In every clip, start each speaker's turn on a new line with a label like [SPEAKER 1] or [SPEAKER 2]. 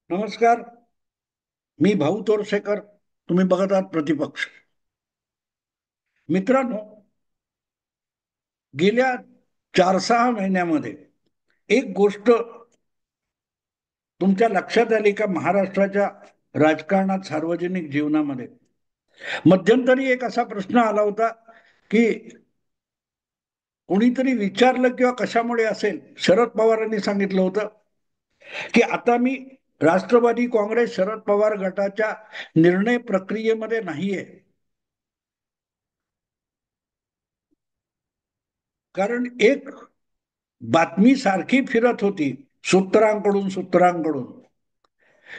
[SPEAKER 1] नमस्कार. मी भाऊ तोरसेकर. तुम्ही बघत आहात प्रतिपक्ष. मित्रांनो, गेल्या 4-6 महिन्यामध्ये एक गोष्ट तुमच्या लक्षात आली का? महाराष्ट्राच्या राजकारणात, सार्वजनिक जीवनामध्ये मध्यंतरी एक असा प्रश्न आला होता की कोणीतरी विचारलं किंवा कशामुळे असेल, शरद पवारांनी सांगितलं होतं की आता मी राष्ट्रवादी काँग्रेस शरद पवार गटाच्या निर्णय प्रक्रियेमध्ये नाहीये, कारण एक बातमी सारखी फिरत होती सूत्रांकडून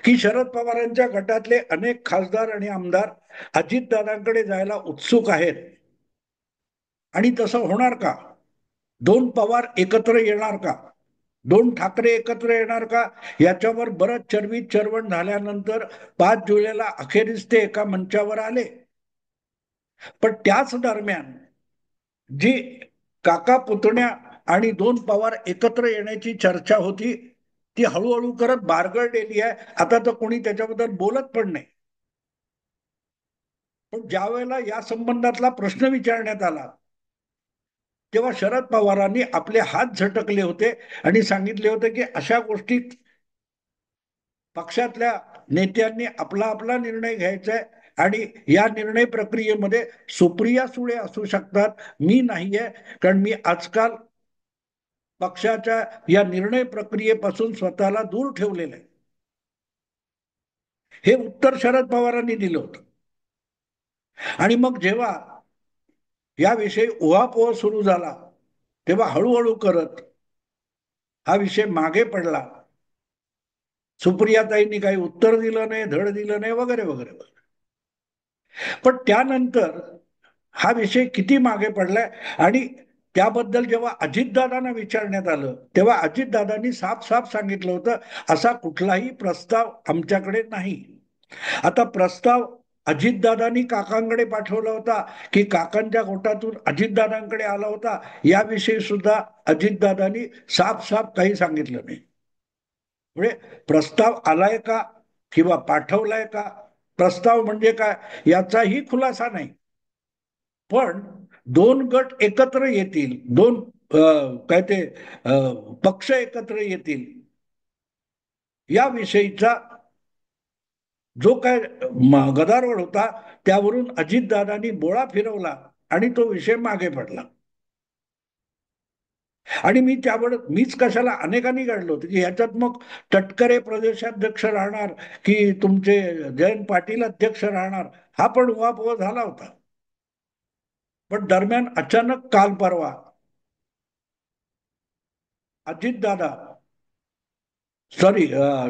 [SPEAKER 1] की शरद पवारांच्या गटातले अनेक खासदार आणि आमदार अजितदादांकडे जायला उत्सुक आहेत. आणि तसं होणार का? दोन पवार एकत्र येणार का? दोन ठाकरे एकत्र येणार का? याच्यावर बरंच चर्वित चर्वण झाल्यानंतर 5 जुलैला अखेरीस ते एका मंचावर आले. पण त्याच दरम्यान जी काका पुतण्या आणि दोन पवार एकत्र येण्याची चर्चा होती, ती हळूहळू करत बारगळलेली आहे. आता तर कोणी त्याच्याबद्दल बोलत पण नाही. पण ज्या वेळेला या संबंधातला प्रश्न विचारण्यात आला, तेव्हा शरद पवारांनी आपले हात झटकले होते आणि सांगितले होते की अशा गोष्टीत पक्षातल्या नेत्यांनी आपला आपला निर्णय घ्यायचा आहे आणि या निर्णय प्रक्रियेमध्ये सुप्रिया सुळे असू शकतात, मी नाहीये. कारण मी आजकाल पक्षाच्या या निर्णय प्रक्रियेपासून स्वतःला दूर ठेवलेलं आहे. हे उत्तर शरद पवारांनी दिलं होतं. आणि मग जेव्हा याविषयी उहापोह सुरू झाला, तेव्हा हळूहळू करत हा विषय मागे पडला. सुप्रियाताईंनी काही उत्तर दिलं नाही, धड दिलं नाही, वगैरे वगैरे वगैरे. पण त्यानंतर हा विषय किती मागे पडलाय. आणि त्याबद्दल जेव्हा अजितदादांना विचारण्यात आलं, तेव्हा अजितदादांनी साफ साफ सांगितलं होतं, असा कुठलाही प्रस्ताव आमच्याकडे नाही. आता प्रस्ताव अजितदादांनी काकांकडे पाठवला होता की काकांच्या गोटातून अजितदादांकडे आला होता, याविषयी सुद्धा अजितदादांनी साफ साफ काही सांगितलं नाही. म्हणजे प्रस्ताव आलाय का किंवा पाठवलाय का, प्रस्ताव म्हणजे काय याचाही खुलासा नाही. पण दोन गट एकत्र येतील, दोन काय ते पक्ष एकत्र येतील, याविषयीचा जो काय गदारोळ होता, त्यावरून अजितदादांनी बोळा फिरवला आणि तो विषय मागे पडला. आणि मी त्यावर मीच कशाला अनेकांनी काढलं होतं की ह्याच्यात मग तटकरे प्रदेशाध्यक्ष राहणार की तुमचे जयंत पाटील अध्यक्ष राहणार, हा पण उहापोह झाला होता. पण दरम्यान अचानक काल परवा अजितदादा, सॉरी,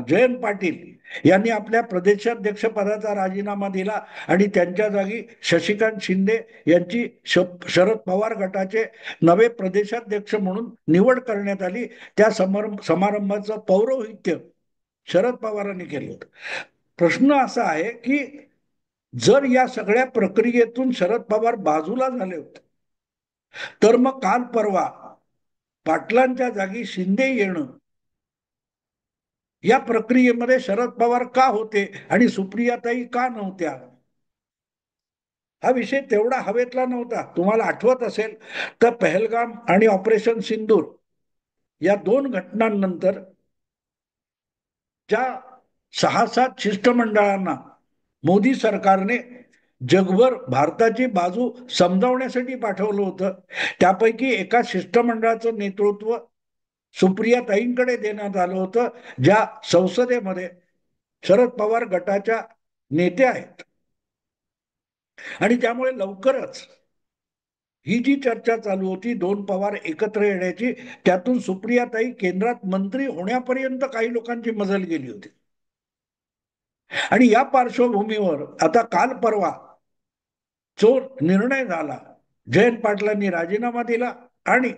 [SPEAKER 1] जयंत पाटील यांनी आपल्या प्रदेशाध्यक्ष पदाचा राजीनामा दिला आणि त्यांच्या जागी शशिकांत शिंदे यांची शरद पवार गटाचे नवे प्रदेशाध्यक्ष म्हणून निवड करण्यात आली. त्या समारंभाचं पौरोहित्य शरद पवारांनी केलं होतं. प्रश्न असा आहे की जर या सगळ्या प्रक्रियेतून शरद पवार बाजूला झाले होते, तर मग काल परवा पाटलांच्या जागी शिंदे येणं, या प्रक्रियेमध्ये शरद पवार का होते आणि सुप्रियाताई का नव्हत्या, हा विषय तेवढा हवेतला नव्हता. तुम्हाला आठवत असेल तर पहलगाम आणि ऑपरेशन सिंदूर या दोन घटनांनंतर ज्या 6-7 शिष्टमंडळांना मोदी सरकारने जगभर भारताची बाजू समजावण्यासाठी पाठवलं होतं, त्यापैकी एका शिष्टमंडळाचं नेतृत्व सुप्रियाताईंकडे देण्यात आलं होतं, ज्या संसदेमध्ये शरद पवार गटाच्या नेत्या आहेत. आणि त्यामुळे लवकरच ही जी चर्चा चालू होती दोन पवार एकत्र येण्याची, त्यातून सुप्रियाताई केंद्रात मंत्री होण्यापर्यंत काही लोकांची मजल गेली होती. आणि या पार्श्वभूमीवर आता काल परवा जो निर्णय झाला, जयंत पाटलांनी राजीनामा दिला आणि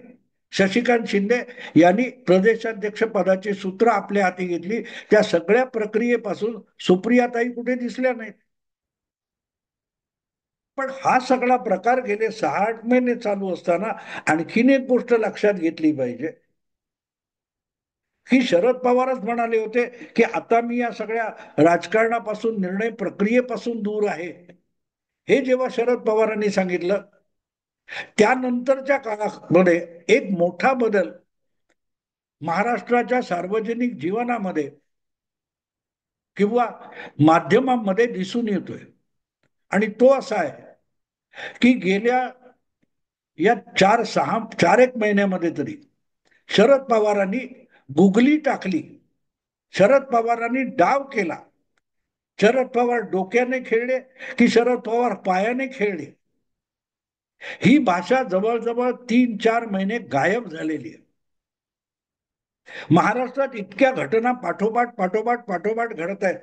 [SPEAKER 1] शशिकांत शिंदे यांनी प्रदेशाध्यक्ष पदाची सूत्र आपल्या हाती घेतली, त्या सगळ्या प्रक्रियेपासून सुप्रियाताई कुठे दिसल्या नाहीत. पण हा सगळा प्रकार गेले 6-8 महिने चालू असताना आणखीन एक गोष्ट लक्षात घेतली पाहिजे की शरद पवारच म्हणाले होते की आता मी या सगळ्या राजकारणापासून, निर्णय प्रक्रियेपासून दूर आहे. हे जेव्हा शरद पवारांनी सांगितलं, त्यानंतरच्या काळामध्ये एक मोठा बदल महाराष्ट्राच्या सार्वजनिक जीवनामध्ये किंवा माध्यमांमध्ये दिसून येतोय. आणि तो असा आहे की गेल्या या 4-6-4 एक महिन्यामध्ये तरी शरद पवारांनी गुगली टाकली, शरद पवारांनी डाव केला, शरद पवार डोक्याने खेळले की शरद पवार पायाने खेळले, ही भाषा जवळजवळ 3-4 महिने गायब झालेली आहे. महाराष्ट्रात इतक्या घटना पाठोपाठ पाठोपाठ पाठोपाठ घडत आहेत,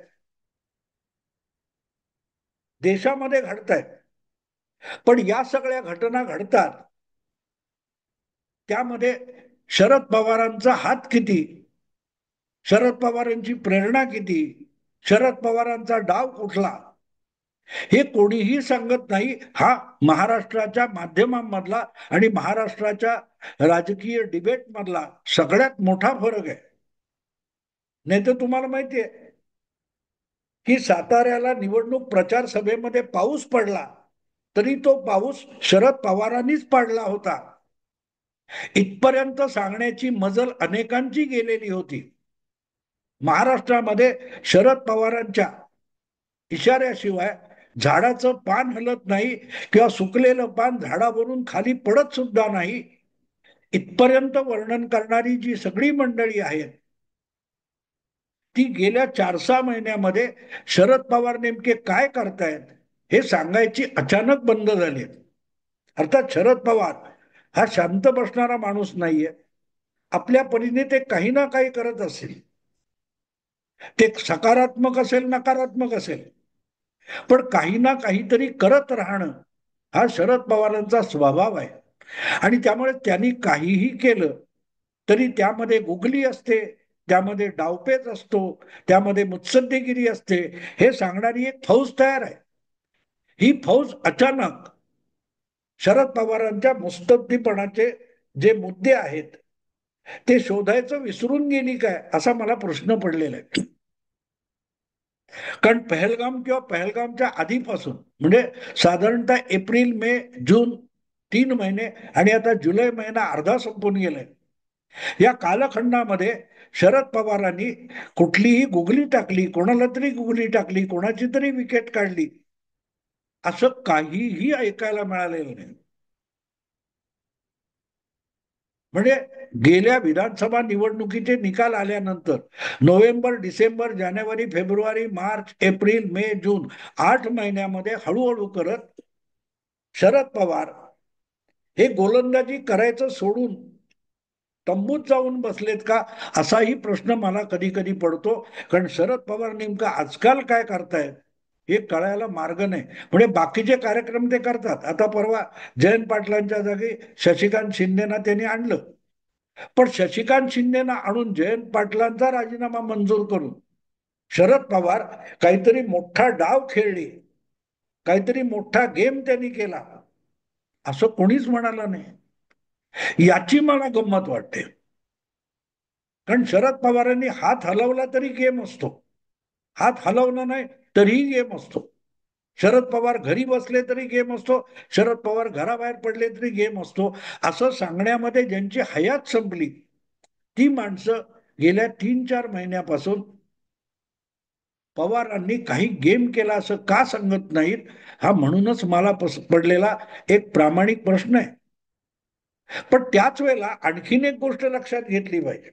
[SPEAKER 1] देशामध्ये घडत आहेत, पण या सगळ्या घटना घडतात त्यामध्ये शरद पवारांचा हात किती, शरद पवारांची प्रेरणा किती, शरद पवारांचा डाव कुठला, हे कोणीही सांगत नाही. हा महाराष्ट्राच्या माध्यमांमधला आणि महाराष्ट्राच्या राजकीय डिबेट मधला सगळ्यात मोठा फरक आहे. नाही तर तुम्हाला माहितीये की साताऱ्याला निवडणूक प्रचार सभेमध्ये पाऊस पडला, तरी तो पाऊस शरद पवारांनीच पाडला होता, इथपर्यंत सांगण्याची मजल अनेकांची गेलेली होती. महाराष्ट्रामध्ये शरद पवारांच्या इशाऱ्याशिवाय झाडाचं पान हलत नाही किंवा सुकलेलं पान झाडावरून खाली पडत सुद्धा नाही, इथपर्यंत वर्णन करणारी जी सगळी मंडळी आहेत ती गेल्या 4-6 महिन्यामध्ये शरद पवार नेमके काय करतायत हे सांगायची अचानक बंद झाली. अर्थात शरद पवार हा शांत बसणारा माणूस नाहीये, आपल्या परीने ते काही ना काही करत असेल, ते सकारात्मक असेल नकारात्मक असेल, पण काही ना काहीतरी करत राहणं हा शरद पवारांचा स्वभाव आहे. आणि त्यामुळे त्यांनी काहीही केलं तरी त्यामध्ये गुगली असते, त्यामध्ये डावपेच असतो, त्यामध्ये मुत्सद्देगिरी असते, हे सांगणारी एक फौज तयार आहे. ही फौज अचानक शरद पवारांच्या मुत्सद्दीपणाचे जे मुद्दे आहेत ते शोधायचं विसरून गेली काय, असा मला प्रश्न पडलेला आहे. कारण पहलगाम किंवा पहलगामच्या आधीपासून म्हणजे साधारणतः एप्रिल, मे, जून 3 महिने आणि आता जुलै महिना अर्धा संपून गेलाय, या कालखंडामध्ये शरद पवारांनी कुठलीही गुगली टाकली, कोणाला तरी गुगली टाकली, कोणाची तरी विकेट काढली, असं काहीही ऐकायला मिळालेलं नाही. म्हणजे गेल्या विधानसभा निवडणुकीचे निकाल आल्यानंतर नोव्हेंबर, डिसेंबर, जानेवारी, फेब्रुवारी, मार्च, एप्रिल, मे, जून 8 महिन्यामध्ये हळूहळू करत शरद पवार हे गोलंदाजी करायचं सोडून तंबूत जाऊन बसलेत का, असाही प्रश्न मला कधी कधी पडतो. कारण शरद पवार नेमकं आजकाल काय करतायत हे कळायला मार्ग नाही. म्हणजे बाकीचे कार्यक्रम ते करतात, आता परवा जयंत पाटलांच्या जागी शशिकांत शिंदेना त्यांनी आणलं, पण शशिकांत शिंदेना आणून जयंत पाटलांचा राजीनामा मंजूर करून शरद पवार काहीतरी मोठा डाव खेळले, काहीतरी मोठा गेम त्यांनी केला, असं कोणीच म्हणालं नाही. याची मला गंमत वाटते. कारण शरद पवारांनी हात हलवला तरी गेम असतो, हात हलवला नाही तरीही गेम असतो. शरद पवार घरी बसले तरी गेम असतो, शरद पवार घराबाहेर पडले तरी गेम असतो. असं सांगण्यामध्ये ज्यांची हयात संपली ती माणसं गेल्या 3-4 महिन्यापासून पवारांनी काही गेम केला असं का सांगत नाहीत, हा म्हणूनच मला पडलेला एक प्रामाणिक प्रश्न आहे. पण त्याच वेळेला आणखीन एक गोष्ट लक्षात घेतली पाहिजे.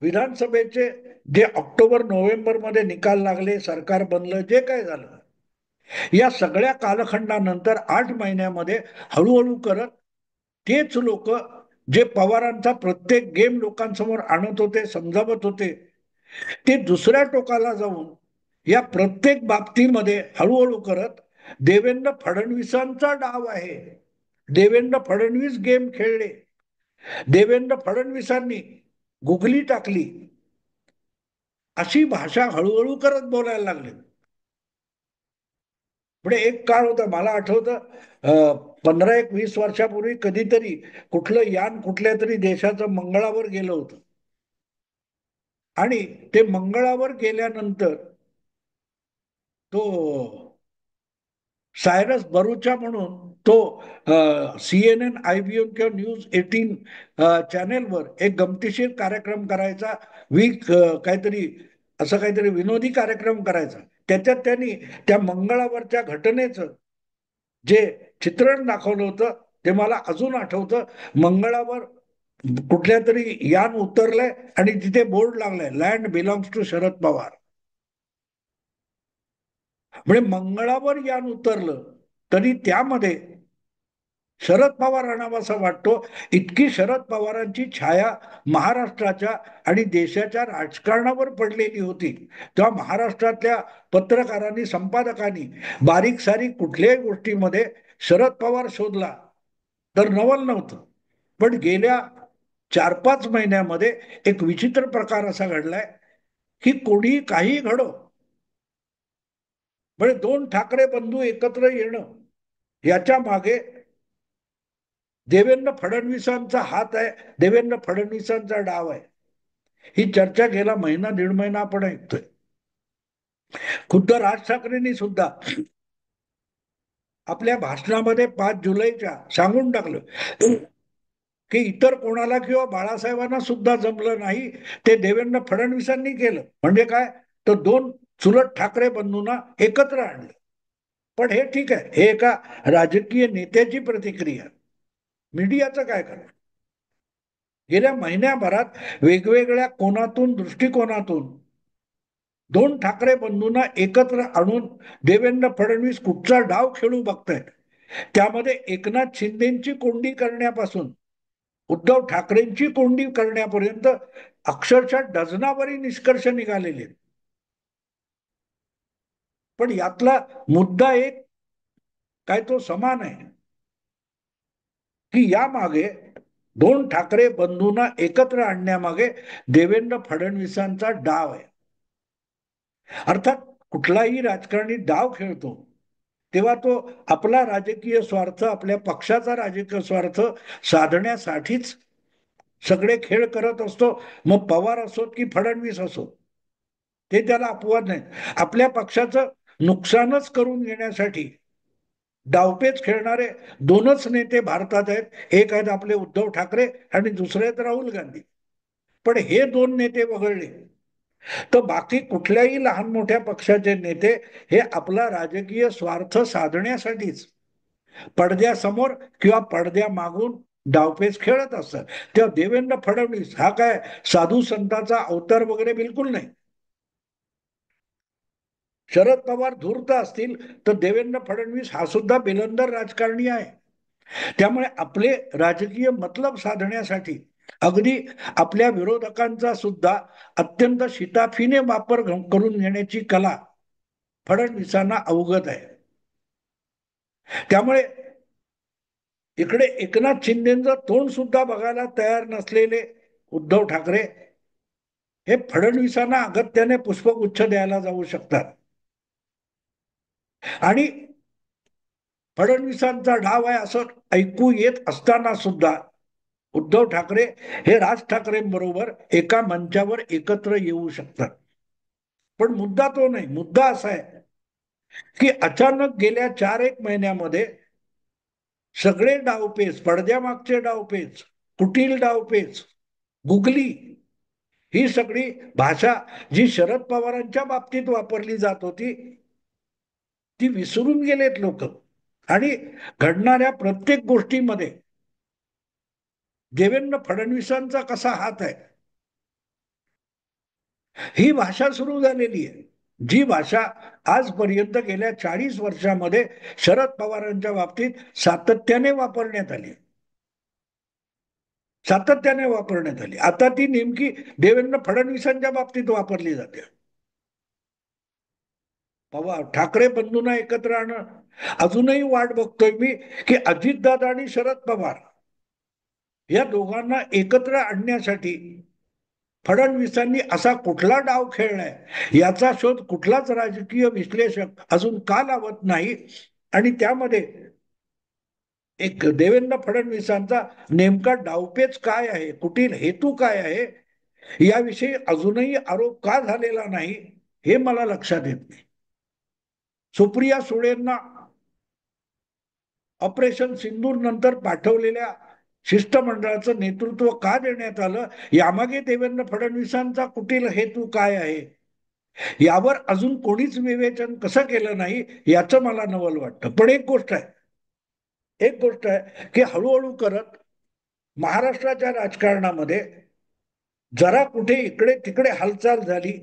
[SPEAKER 1] विधानसभेचे जे ऑक्टोबर नोव्हेंबर मध्ये निकाल लागले, सरकार बनलं, जे काय झालं, या सगळ्या कालखंडानंतर 8 महिन्यामध्ये हळूहळू करत तेच लोक जे पवारांचा प्रत्येक गेम लोकांसमोर आणत होते, समजावत होते, ते दुसऱ्या टोकाला जाऊन या प्रत्येक बाबतीमध्ये हळूहळू करत देवेंद्र फडणवीसांचा डाव आहे, देवेंद्र फडणवीस गेम खेळले, देवेंद्र फडणवीसांनी गुगली टाकली, अशी भाषा हळूहळू करत बोलायला लागले. म्हणजे एक काळ होता, मला आठवतं 15-20 वर्षापूर्वी कधीतरी कुठलं यान कुठल्या तरी देशाचं मंगळावर गेलं होतं. आणि ते मंगळावर गेल्यानंतर तो सायरस बरूचा म्हणून तो CNN, IBM किंवा News 18 चॅनेलवर एक गमतीशीर कार्यक्रम करायचा. काहीतरी असं काहीतरी विनोदी कार्यक्रम करायचा. त्याच्यात त्यांनी त्या मंगळावरच्या घटनेचं जे चित्रण दाखवलं होतं ते मला अजून आठवतं. मंगळावर कुठल्या तरी यान उतरलंय आणि तिथे बोर्ड लागलाय, land belongs to Sharad Pawar. म्हणजे मंगळावर यान उतरलं तरी त्यामध्ये शरद पवार आणावासा वाटतो, इतकी शरद पवारांची छाया महाराष्ट्राच्या आणि देशाच्या राजकारणावर पडलेली होती. तेव्हा महाराष्ट्रातल्या पत्रकारांनी, संपादकांनी बारीक सारीक कुठल्याही गोष्टीमध्ये शरद पवार शोधला तर नवल नव्हतं. पण गेल्या 4-5 महिन्यामध्ये एक विचित्र प्रकार असा घडलाय की कोणी काही घडो, म्हणजे दोन ठाकरे बंधू एकत्र येणं याच्या मागे देवेंद्र फडणवीसांचा हात आहे, देवेंद्र फडणवीसांचा डाव आहे. ही चर्चा गेला महिना 1.5 महिना आपण ऐकतोय. खुद्द राज ठाकरेंनी सुद्धा आपल्या भाषणामध्ये 5 जुलैच्या सांगून टाकलं की इतर कोणाला किंवा बाळासाहेबांना सुद्धा जमलं नाही, ते देवेंद्र फडणवीसांनी केलं. म्हणजे काय, तर दोन चुलत ठाकरे बंधूंना एकत्र आणलं. पण हे ठीक आहे, हे एका राजकीय नेत्याची प्रतिक्रिया. मीडियाचं काय करणार? गेल्या महिन्याभरात वेगवेगळ्या कोनातून, दृष्टिकोनातून दोन ठाकरे बंधूंना एकत्र आणून देवेंद्र फडणवीस कुठचा डाव खेळू बघतायत. त्यामध्ये एकनाथ शिंदेची कोंडी करण्यापासून उद्धव ठाकरेंची कोंडी करण्यापर्यंत अक्षरशः डझनावरी निष्कर्ष निघालेले. पण यातला मुद्दा एक काय तो समान आहे की यामागे दोन ठाकरे बंधूंना एकत्र आणण्यामागे देवेंद्र फडणवीसांचा डाव आहे. अर्थात कुठलाही राजकारणी डाव खेळतो तेव्हा तो आपला राजकीय स्वार्थ, आपल्या पक्षाचा राजकीय स्वार्थ साधण्यासाठीच सगळे खेळ करत असतो. मग पवार असोत की फडणवीस असो, ते त्याला अपवाद नाही. आपल्या पक्षाचं नुकसानच करून घेण्यासाठी डावपेच खेळणारे दोनच नेते भारतात आहेत. एक आहेत आपले उद्धव ठाकरे आणि दुसरे आहेत राहुल गांधी. पण हे दोन नेते वगळले तर बाकी कुठल्याही लहान मोठ्या पक्षाचे नेते हे आपला राजकीय स्वार्थ साधण्यासाठीच पडद्यासमोर किंवा पडद्या मागून डावपेच खेळत असतात. तेव्हा देवेंद्र फडणवीस हा काय साधू संतांचा अवतार वगैरे बिलकुल नाही. शरद पवार धूर्त असतील तर देवेंद्र फडणवीस हा सुद्धा बेलंदर राजकारणी आहे. त्यामुळे आपले राजकीय मतलब साधण्यासाठी अगदी आपल्या विरोधकांचा सुद्धा अत्यंत शिताफीने वापर करून घेण्याची कला फडणवीसांना अवगत आहे. त्यामुळे इकडे एकनाथ शिंदेचं तोंड सुद्धा बघायला तयार नसलेले उद्धव ठाकरे हे फडणवीसांना अगत्याने पुष्पगुच्छ द्यायला जाऊ शकतात. आणि फडणवीसांचा डाव आहे असं ऐकू येत असताना सुद्धा उद्धव ठाकरे हे राज ठाकरेंबरोबर एका मंचावर एकत्र येऊ शकतात. पण मुद्दा तो नाही. मुद्दा असा आहे की अचानक गेल्या 4-1 महिन्यामध्ये सगळे डावपेच, पडद्यामागचे डावपेच, कुटील डावपेच, गुगली, ही सगळी भाषा जी शरद पवारांच्या बाबतीत वापरली जात होती ती विसरून गेलेत लोक. आणि घडणाऱ्या प्रत्येक गोष्टीमध्ये देवेंद्र फडणवीसांचा कसा हात आहे ही भाषा सुरू झालेली आहे. जी भाषा आजपर्यंत गेल्या 40 वर्षामध्ये शरद पवारांच्या बाबतीत सातत्याने वापरण्यात आली, सातत्याने वापरण्यात आली. आता ती नेमकी देवेंद्र फडणवीसांच्या बाबतीत वापरली जाते. पवार ठाकरे बंधूंना एकत्र आणणं, अजूनही वाट बघतोय मी की अजितदादा आणि शरद पवार या दोघांना एकत्र आणण्यासाठी फडणवीसांनी असा कुठला डाव खेळलाय याचा शोध कुठलाच राजकीय विश्लेषक अजून का लावत नाही. आणि त्यामध्ये एक देवेंद्र फडणवीसांचा नेमका डावपेच काय आहे, कुटील हेतू काय आहे, याविषयी अजूनही आरोप का झालेला नाही हे मला लक्षात येत नाही. सुप्रिया सुळेंना ऑपरेशन सिंदूर नंतर पाठवलेल्या शिष्टमंडळाचं नेतृत्व का देण्यात आलं, यामागे देवेंद्र फडणवीसांचा कुटील हेतू काय आहे, यावर अजून कोणीच विवेचन कसं केलं नाही, याचं मला नवल वाटतं. पण एक गोष्ट आहे की हळूहळू करत महाराष्ट्राच्या राजकारणामध्ये जरा कुठे इकडे तिकडे हालचाल झाली,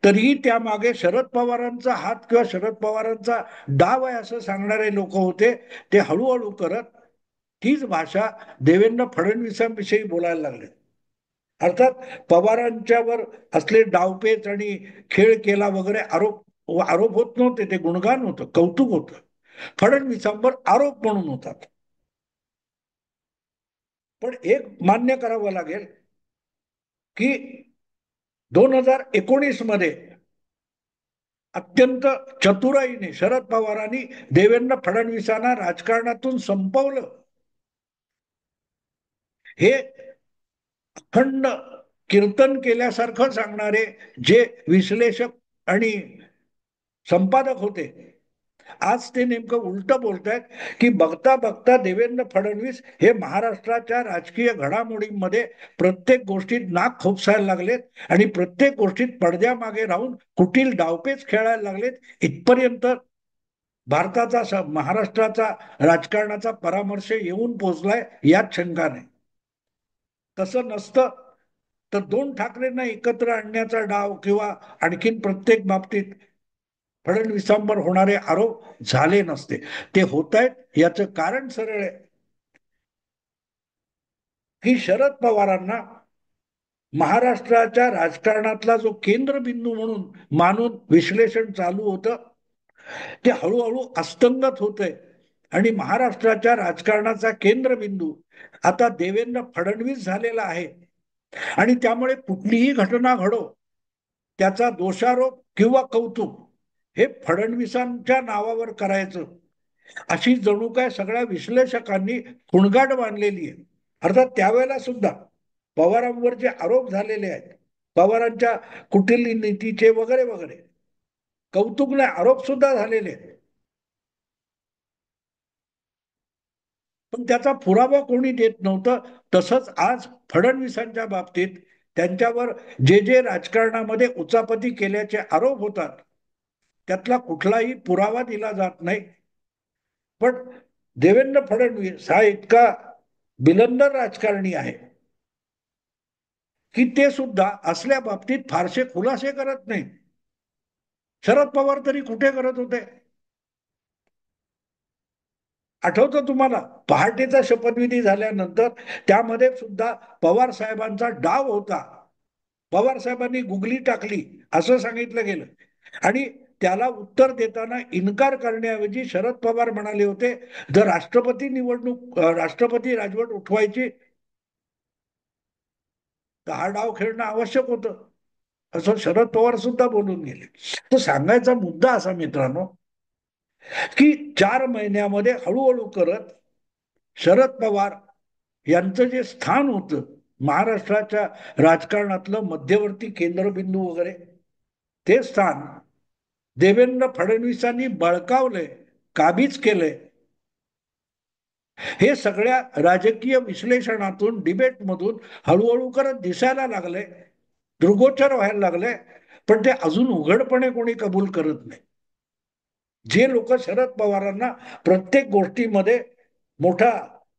[SPEAKER 1] तरीही त्यामागे शरद पवारांचा हात किंवा शरद पवारांचा डाव आहे असं सांगणारे लोक होते. ते हळूहळू करत तीच भाषा देवेंद्र फडणवीसांविषयी बोलायला लागले. अर्थात पवारांच्यावर असले डावपेच आणि खेळ केला वगैरे आरोप आरोप होत नव्हते, ते गुणगान होतं, कौतुक होतं. फडणवीसांवर आरोप म्हणून होतात. पण एक मान्य करावं लागेल की 2019 मध्ये अत्यंत चतुराईने शरद पवारांनी देवेंद्र फडणवीसांना राजकारणातून संपवलं. हे अखंड कीर्तन केल्यासारखं सांगणारे जे विश्लेषक आणि संपादक होते, आज ते नेमकं उलट बोलतायत की बघता बघता देवेंद्र फडणवीस हे महाराष्ट्राच्या राजकीय घडामोडींमध्ये प्रत्येक गोष्टीत नाक खोपसायला लागलेत आणि प्रत्येक गोष्टीत पडद्यामागे राहून कुटील डावपेच खेळायला लागलेत. इथपर्यंत भारताचा महाराष्ट्राचा राजकारणाचा परामर्श येऊन पोहोचलाय, यात शंका नाही. तसं नसतं तर दोन ठाकरेंना एकत्र आणण्याचा डाव किंवा आणखीन प्रत्येक बाबतीत फडणवीसांवर होणारे आरोप झाले नसते. ते होत आहेत याचं कारण सरळ आहे की शरद पवारांना महाराष्ट्राच्या राजकारणातला जो केंद्रबिंदू म्हणून मानून विश्लेषण चालू होतं, ते हळूहळू अस्तंगत होतंय आणि महाराष्ट्राच्या राजकारणाचा केंद्रबिंदू आता देवेंद्र फडणवीस झालेला आहे. आणि त्यामुळे कुठलीही घटना घडो, त्याचा दोषारोप किंवा कौतुक हे फडणवीसांच्या नावावर करायचं, अशी जणू काय सगळ्या विश्लेषकांनी खुणगाट बांधलेली आहे. अर्थात त्यावेळेला सुद्धा पवारांवर जे आरोप झालेले आहेत, पवारांच्या कुटील नीतीचे वगैरे वगैरे, कौतुक नाही आरोप सुद्धा झालेले आहेत. पण त्याचा पुरावा कोणी देत नव्हतं. तसंच आज फडणवीसांच्या बाबतीत त्यांच्यावर जे जे राजकारणामध्ये उचापती केल्याचे आरोप होतात, त्यातला कुठलाही पुरावा दिला जात नाही. पण देवेंद्र फडणवीस हा इतका बिलंदर राजकारणी आहे की ते सुद्धा असल्या बाबतीत फारसे खुलासे करत नाही. शरद पवार तरी कुठे करत होते? आठवतं तुम्हाला पहाटेचा शपथविधी झाल्यानंतर त्यामध्ये सुद्धा पवार साहेबांचा डाव होता. पवार साहेबांनी गुगली टाकली असं सांगितलं गेलं आणि त्याला उत्तर देताना इन्कार करण्याऐवजी शरद पवार म्हणाले होते, जर राष्ट्रपती निवडणूक राष्ट्रपती राजवट उठवायची तर हा डाव खेळणं आवश्यक होतं, असं शरद पवार सुद्धा बोलून गेले. तर सांगायचा मुद्दा असा मित्रांनो की 4 महिन्यामध्ये हळूहळू करत शरद पवार यांचं जे स्थान होतं महाराष्ट्राच्या राजकारणातलं मध्यवर्ती केंद्रबिंदू वगैरे, ते स्थान देवेंद्र फडणवीसांनी बळकावलंय, काबीज केलंय. हे सगळ्या राजकीय विश्लेषणातून डिबेटमधून हळूहळू करत दिसायला लागलंय, दृगोचर व्हायला लागलंय. पण ते अजून उघडपणे कोणी कबूल करत नाही. जे लोक शरद पवारांना प्रत्येक गोष्टीमध्ये मोठा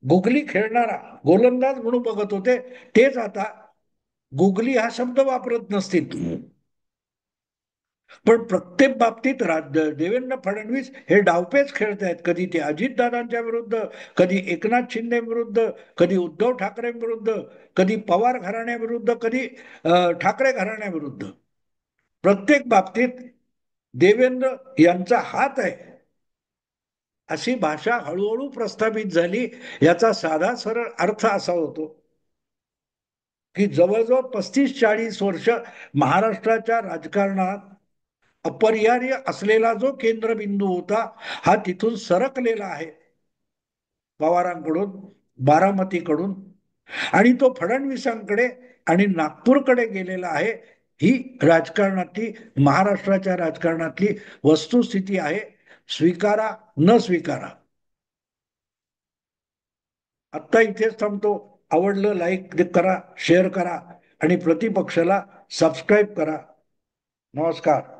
[SPEAKER 1] गुगली खेळणारा गोलंदाज म्हणून बघत होते, तेच आता गुगली हा शब्द वापरत नसतील. पण प्रत्येक बाबतीत देवेंद्र फडणवीस हे डावपेच खेळतायत. कधी ते अजितदादांच्या विरुद्ध, कधी एकनाथ शिंदे विरुद्ध, कधी उद्धव ठाकरे विरुद्ध, कधी पवार घराण्याविरुद्ध, कधी ठाकरे घराण्याविरुद्ध. प्रत्येक बाबतीत देवेंद्र यांचा हात आहे अशी भाषा हळूहळू प्रस्थापित झाली. याचा साधा सरळ अर्थ असा होतो की जवळजवळ 35-40 वर्ष महाराष्ट्राच्या राजकारणात अपरिहार्य असलेला जो केंद्रबिंदू होता, हा तिथून सरकलेला आहे. पवारांकडून, बारामतीकडून, आणि तो फडणवीसांकडे आणि नागपूरकडे गेलेला आहे. ही राजकारणातली, महाराष्ट्राच्या राजकारणातली वस्तुस्थिती आहे. स्वीकारा न स्वीकारा. आत्ता इथेच थांबतो. आवडलं लाईक करा, शेअर करा आणि प्रतिपक्षाला सबस्क्राईब करा. नमस्कार.